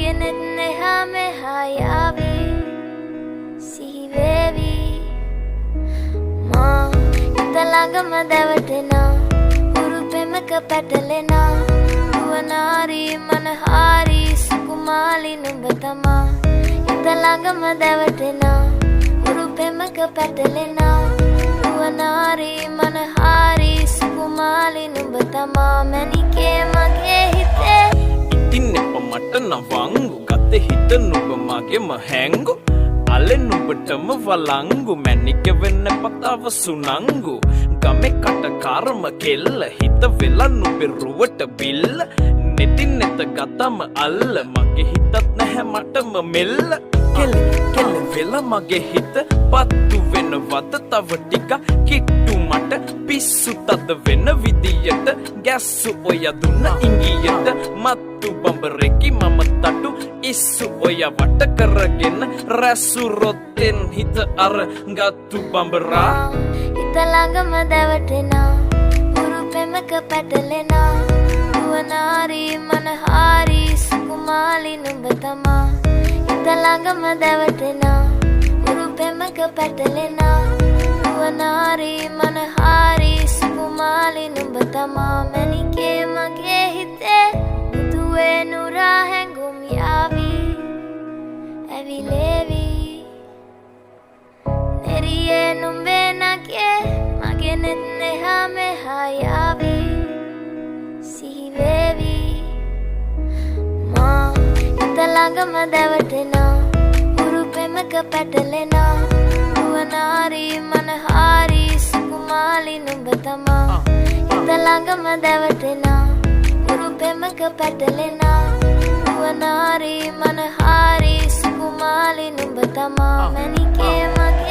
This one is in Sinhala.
magenet neha mehayavi sihivevi ma italangama davatena huru pemaka patalena nuwanari manahari sukumali numbatama italangama davatena huru pemaka patalena nuwanari manahari sukumali numbatama manike mage hite ඉතින් මට නවංගු ගත හිත නුඹ මගේම හැංගු අලෙන් නුඹටම වලංගු මැනික වෙන්න පතාව සුනංගු ගමේ කට කර්ම කෙල්ල හිත වෙලා නුඹේ රුවට බිල්ල නෙතින් නෙත ගතම අල්ල මගේ හිතත් නැහැ මටම මෙල්ල කෙල කෙල වෙලා මගේ හිත පත්තු වෙනවද තව ටික කිට්ටු මට පිස්සු තද වෙන විදියට ගැස්සු ඔය දුන්න ඉංගියට මත්තු බඹරෙකි මම තටු ඉස්සු ඔය වට කරගෙන රැසු රොත්තෙන් හිත අර ගත්තු බඹරා ඉතලඟම දැවටෙනා හුරු පෙමක පැටලෙනා නුවනාරි මනහාරි සුකුමාලි නුඹ තමා ඉතලඟම දැවටෙනා හුරු පෙමක පැටලෙනා නුවනාරි මනහාරි සුකුමාලි නුඹ තමා මැනිකේ මගේ හිතේ මුතුවේ නුරා හැඟුම් යාවි ඇවිලේවි නෙරියේ නුඹේ නගේ මගේ නෙත් neha mehayavi sihivevi ma italangama davatena huru pemaka patalena nuwanari manahari sukumali නුඹ තමා ඉතලඟම දැවටෙනා හුරු පෙමක පැටලෙනා නුවනාරි මනහාරි සුකුමාලි නුඹ තමා මැනිකේ මගේ